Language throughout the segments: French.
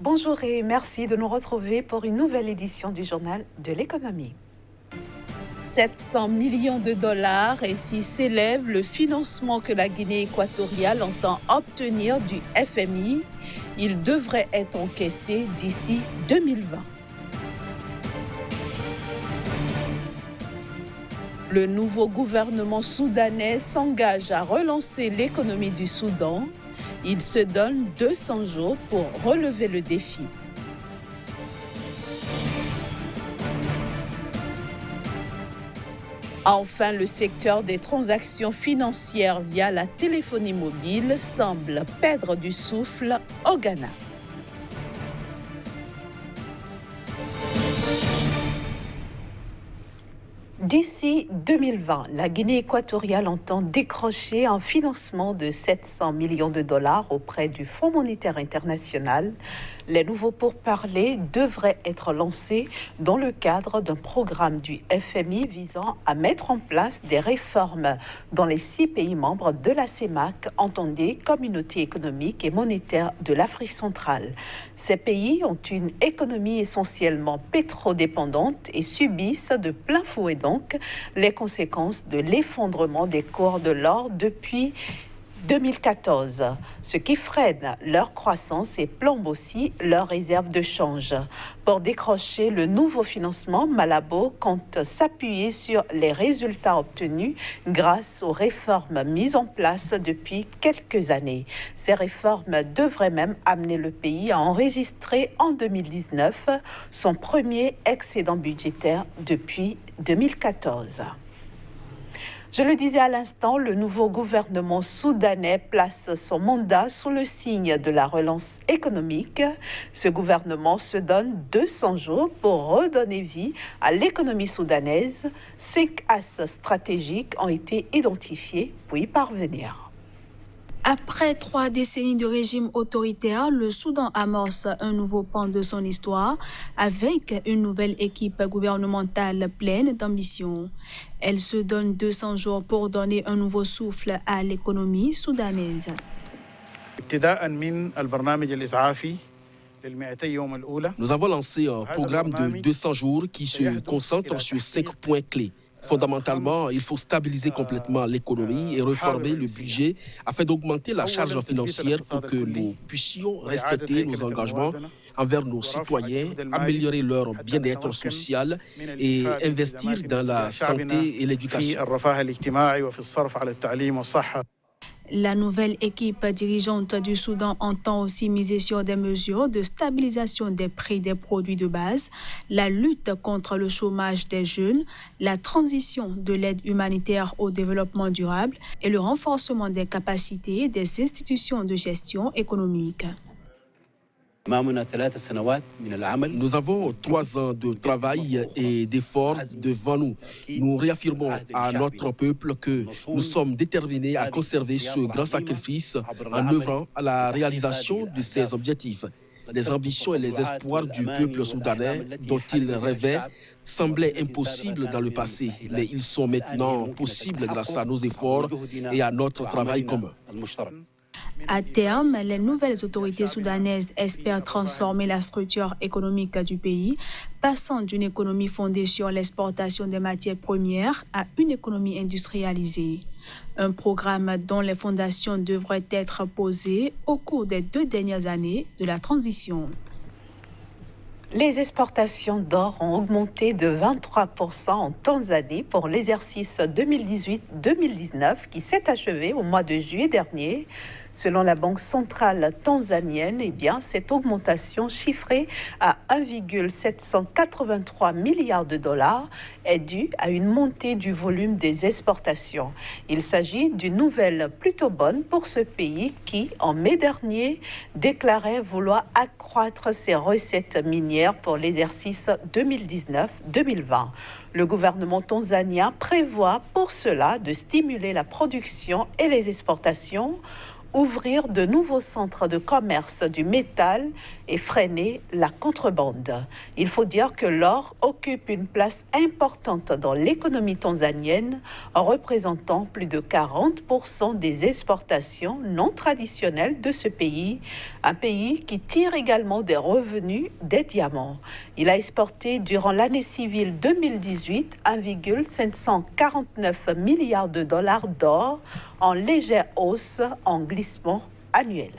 Bonjour et merci de nous retrouver pour une nouvelle édition du Journal de l'économie. 700 millions de dollars, ainsi s'élève le financement que la Guinée équatoriale entend obtenir du FMI. Il devrait être encaissé d'ici 2020. Le nouveau gouvernement soudanais s'engage à relancer l'économie du Soudan. Il se donne 200 jours pour relever le défi. Enfin, le secteur des transactions financières via la téléphonie mobile semble perdre du souffle au Ghana. D'ici 2020, la Guinée équatoriale entend décrocher un financement de 700 millions de dollars auprès du Fonds monétaire international. Les nouveaux pourparlers devraient être lancés dans le cadre d'un programme du FMI visant à mettre en place des réformes dans les 6 pays membres de la CEMAC, entendez Communauté économique et monétaire de l'Afrique centrale. Ces pays ont une économie essentiellement pétrodépendante et subissent de plein fouet donc les conséquences de l'effondrement des cours de l'or depuis 2014, ce qui freine leur croissance et plombe aussi leurs réserves de change. Pour décrocher le nouveau financement, Malabo compte s'appuyer sur les résultats obtenus grâce aux réformes mises en place depuis quelques années. Ces réformes devraient même amener le pays à enregistrer en 2019 son premier excédent budgétaire depuis 2014. Je le disais à l'instant, le nouveau gouvernement soudanais place son mandat sous le signe de la relance économique. Ce gouvernement se donne 200 jours pour redonner vie à l'économie soudanaise. 5 axes stratégiques ont été identifiés pour y parvenir. Après 3 décennies de régime autoritaire, le Soudan amorce un nouveau pan de son histoire avec une nouvelle équipe gouvernementale pleine d'ambition. Elle se donne 200 jours pour donner un nouveau souffle à l'économie soudanaise. Nous avons lancé un programme de 200 jours qui se concentre sur 5 points clés. Fondamentalement, il faut stabiliser complètement l'économie et réformer le budget afin d'augmenter la charge financière pour que nous puissions respecter nos engagements envers nos citoyens, améliorer leur bien-être social et investir dans la santé et l'éducation. La nouvelle équipe dirigeante du Soudan entend aussi miser sur des mesures de stabilisation des prix des produits de base, la lutte contre le chômage des jeunes, la transition de l'aide humanitaire au développement durable et le renforcement des capacités des institutions de gestion économique. Nous avons 3 ans de travail et d'efforts devant nous. Nous réaffirmons à notre peuple que nous sommes déterminés à conserver ce grand sacrifice en œuvrant à la réalisation de ces objectifs. Les ambitions et les espoirs du peuple soudanais dont il rêvait semblaient impossibles dans le passé, mais ils sont maintenant possibles grâce à nos efforts et à notre travail commun. À terme, les nouvelles autorités soudanaises espèrent transformer la structure économique du pays, passant d'une économie fondée sur l'exportation des matières premières à une économie industrialisée. Un programme dont les fondations devraient être posées au cours des 2 dernières années de la transition. Les exportations d'or ont augmenté de 23% en Tanzanie pour l'exercice 2018-2019 qui s'est achevé au mois de juillet dernier. Selon la Banque centrale tanzanienne, cette augmentation chiffrée à 1,783 milliard de dollars est due à une montée du volume des exportations. Il s'agit d'une nouvelle plutôt bonne pour ce pays qui, en mai dernier, déclarait vouloir accroître ses recettes minières pour l'exercice 2019-2020. Le gouvernement tanzanien prévoit pour cela de stimuler la production et les exportations. ouvrir de nouveaux centres de commerce du métal et freiner la contrebande. Il faut dire que l'or occupe une place importante dans l'économie tanzanienne, en représentant plus de 40% des exportations non traditionnelles de ce pays, un pays qui tire également des revenus des diamants. Il a exporté durant l'année civile 2018 1,549 milliards de dollars d'or, en légère hausse en glissement annuel.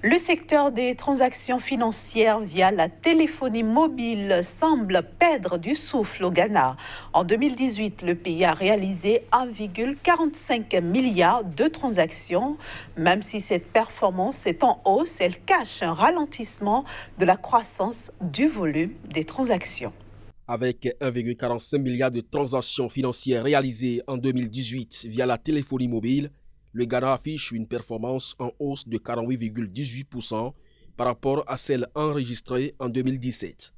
Le secteur des transactions financières via la téléphonie mobile semble perdre du souffle au Ghana. En 2018, le pays a réalisé 1,45 milliard de transactions. Même si cette performance est en hausse, elle cache un ralentissement de la croissance du volume des transactions. Avec 1,45 milliard de transactions financières réalisées en 2018 via la téléphonie mobile, le Ghana affiche une performance en hausse de 48,18% par rapport à celle enregistrée en 2017.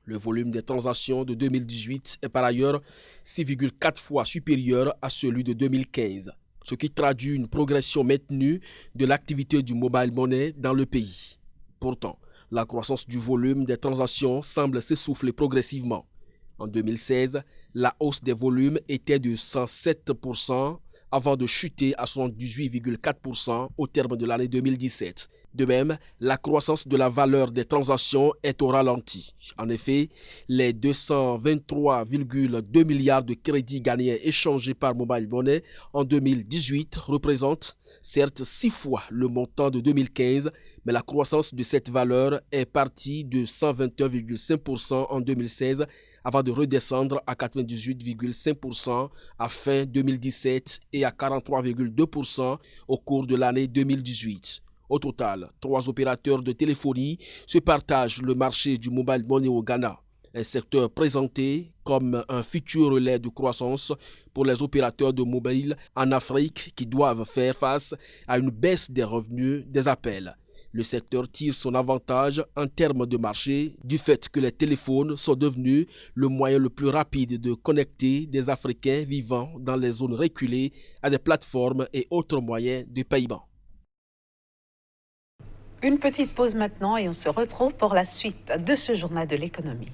Le volume des transactions de 2018 est par ailleurs 6,4 fois supérieur à celui de 2015, ce qui traduit une progression maintenue de l'activité du mobile money dans le pays. Pourtant, la croissance du volume des transactions semble s'essouffler progressivement. En 2016, la hausse des volumes était de 107% avant de chuter à 78,4% au terme de l'année 2017. De même, la croissance de la valeur des transactions est au ralenti. En effet, les 223,2 milliards de crédits ghanéens échangés par Mobile Money en 2018 représentent certes 6 fois le montant de 2015, mais la croissance de cette valeur est partie de 121,5% en 2016 avant de redescendre à 98,5% à fin 2017 et à 43,2% au cours de l'année 2018. Au total, 3 opérateurs de téléphonie se partagent le marché du mobile money au Ghana, un secteur présenté comme un futur relais de croissance pour les opérateurs de mobile en Afrique qui doivent faire face à une baisse des revenus des appels. Le secteur tire son avantage en termes de marché du fait que les téléphones sont devenus le moyen le plus rapide de connecter des Africains vivant dans les zones reculées à des plateformes et autres moyens de paiement. Une petite pause maintenant et on se retrouve pour la suite de ce journal de l'économie.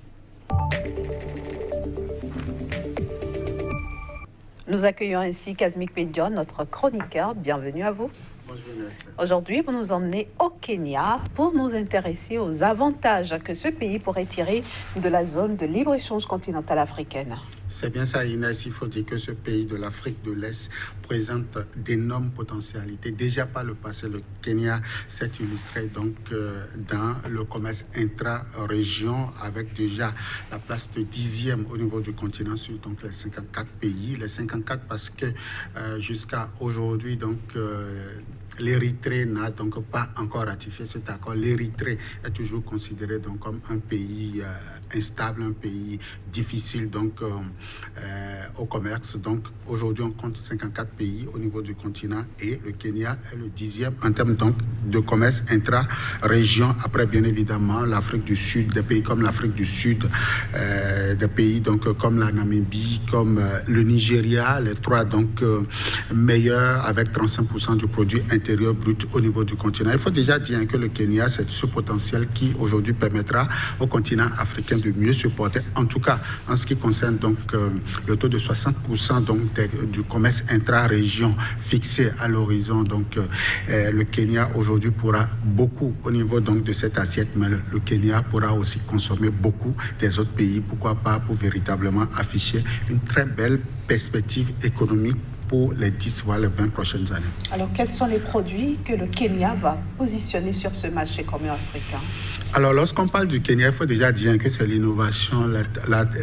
Nous accueillons ainsi Kazmik Pedion, notre chroniqueur. Bienvenue à vous. Bonjour Vanessa. Aujourd'hui, vous nous emmenez au Kenya pour nous intéresser aux avantages que ce pays pourrait tirer de la zone de libre-échange continentale africaine. C'est bien ça, Inès. Il faut dire que ce pays de l'Afrique de l'Est présente d'énormes potentialités. Déjà par le passé, le Kenya s'est illustré donc dans le commerce intra-région avec déjà la place de 10e au niveau du continent sur donc les 54 pays. Les 54 parce que jusqu'à aujourd'hui, donc l'Érythrée n'a donc pas encore ratifié cet accord. L'Érythrée est toujours considérée donc comme un pays instable, un pays difficile donc au commerce. Donc aujourd'hui on compte 54 pays au niveau du continent et le Kenya est le 10e en termes donc de commerce intra-région. Après bien évidemment l'Afrique du Sud, des pays comme l'Afrique du Sud, des pays donc comme la Namibie, comme le Nigeria, les 3 donc meilleurs avec 35% du produit intérieur brut au niveau du continent. Il faut déjà dire que le Kenya, c'est ce potentiel qui aujourd'hui permettra au continent africain de mieux se porter. En tout cas, en ce qui concerne donc le taux de 60% donc du commerce intra-région fixé à l'horizon. Donc le Kenya aujourd'hui pourra beaucoup au niveau donc de cette assiette, mais le Kenya pourra aussi consommer beaucoup des autres pays. Pourquoi pas pour véritablement afficher une très belle perspective économique pour les 10 voire les 20 prochaines années. Alors, quels sont les produits que le Kenya va positionner sur ce marché commun africain? Alors, lorsqu'on parle du Kenya, il faut déjà dire que c'est l'innovation,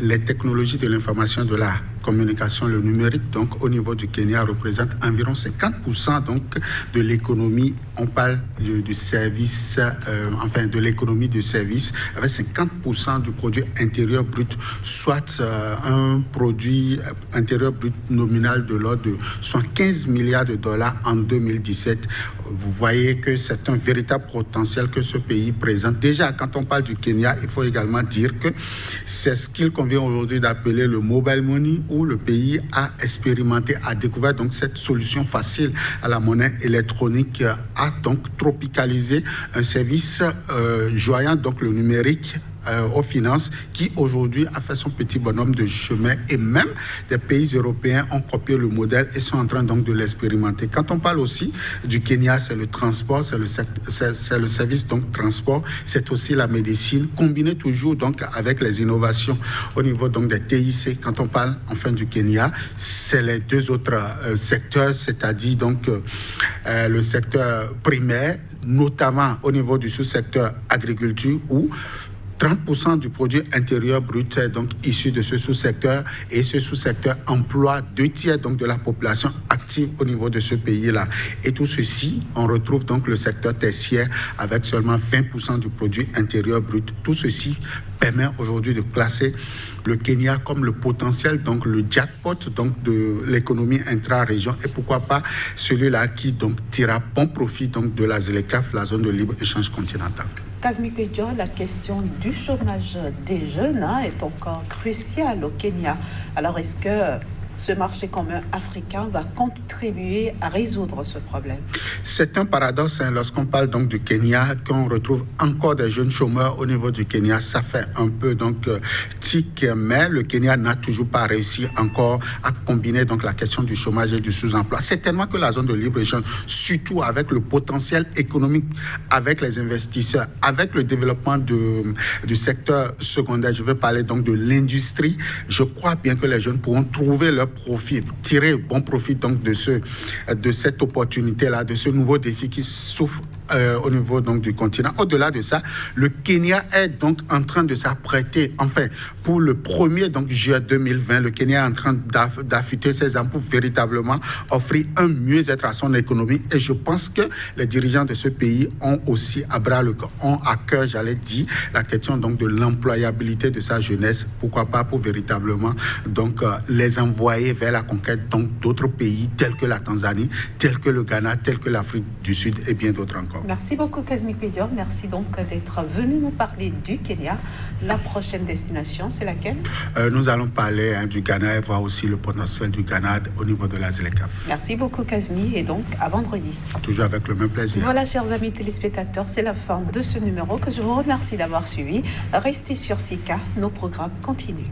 les technologies de l'information, de la communication, le numérique, donc au niveau du Kenya, représente environ 50% donc, de l'économie. On parle du service, de l'économie de service, avec 50% du produit intérieur brut, soit un produit intérieur brut nominal de l'ordre de 115 milliards de dollars en 2017. Vous voyez que c'est un véritable potentiel que ce pays présente. Déjà, déjà, quand on parle du Kenya, il faut également dire que c'est ce qu'il convient aujourd'hui d'appeler le mobile money, où le pays a expérimenté, a découvert donc cette solution facile à la monnaie électronique, a donc tropicalisé un service joignant donc le numérique aux finances, qui aujourd'hui a fait son petit bonhomme de chemin, et même des pays européens ont copié le modèle et sont en train donc de l'expérimenter. Quand on parle aussi du Kenya, c'est le transport, c'est le service donc transport, c'est aussi la médecine, combiné toujours donc avec les innovations au niveau donc des TIC. Quand on parle enfin du Kenya, c'est les deux autres secteurs, c'est-à-dire donc le secteur primaire, notamment au niveau du sous-secteur agriculture, où 30% du produit intérieur brut est donc issu de ce sous-secteur, et ce sous-secteur emploie 2/3 donc de la population active au niveau de ce pays-là. Et tout ceci, on retrouve donc le secteur tertiaire avec seulement 20% du produit intérieur brut. Tout ceci permet aujourd'hui de classer le Kenya comme le potentiel, donc le jackpot donc de l'économie intra-région, et pourquoi pas celui-là qui donc tirera bon profit donc de la ZLECAf, la zone de libre-échange continentale. Kazmi Kwejo, la question du chômage des jeunes est encore cruciale au Kenya. Alors, est-ce que ce marché commun africain va contribuer à résoudre ce problème? C'est un paradoxe lorsqu'on parle donc du Kenya, qu'on retrouve encore des jeunes chômeurs au niveau du Kenya. Ça fait un peu donc tic, mais le Kenya n'a toujours pas réussi encore à combiner donc la question du chômage et du sous-emploi. C'est tellement que la zone de libre-échange, surtout avec le potentiel économique, avec les investisseurs, avec le développement du secteur secondaire, je veux parler donc de l'industrie, je crois bien que les jeunes pourront trouver leur profit, tirer bon profit donc de cette opportunité-là, de ce nouveau défi qui s'offre au niveau donc du continent. Au-delà de ça, le Kenya est donc en train de s'apprêter, enfin, pour le 1er donc juillet 2020, le Kenya est en train d'affûter ses armes pour véritablement offrir un mieux-être à son économie. Et je pense que les dirigeants de ce pays ont aussi ont à cœur, j'allais dire, la question donc de l'employabilité de sa jeunesse. Pourquoi pas pour véritablement donc les envoyer vers la conquête donc d'autres pays tels que la Tanzanie, tels que le Ghana, tels que l'Afrique du Sud et bien d'autres encore. Merci beaucoup Kazmi Kwejo, merci donc d'être venu nous parler du Kenya. La prochaine destination, c'est laquelle? Nous allons parler du Ghana et voir aussi le potentiel du Ghana au niveau de la ZLECAf. Merci beaucoup Kazmi, et donc à vendredi. Toujours avec le même plaisir. Voilà, chers amis téléspectateurs, c'est la fin de ce numéro que je vous remercie d'avoir suivi. Restez sur Sika, nos programmes continuent.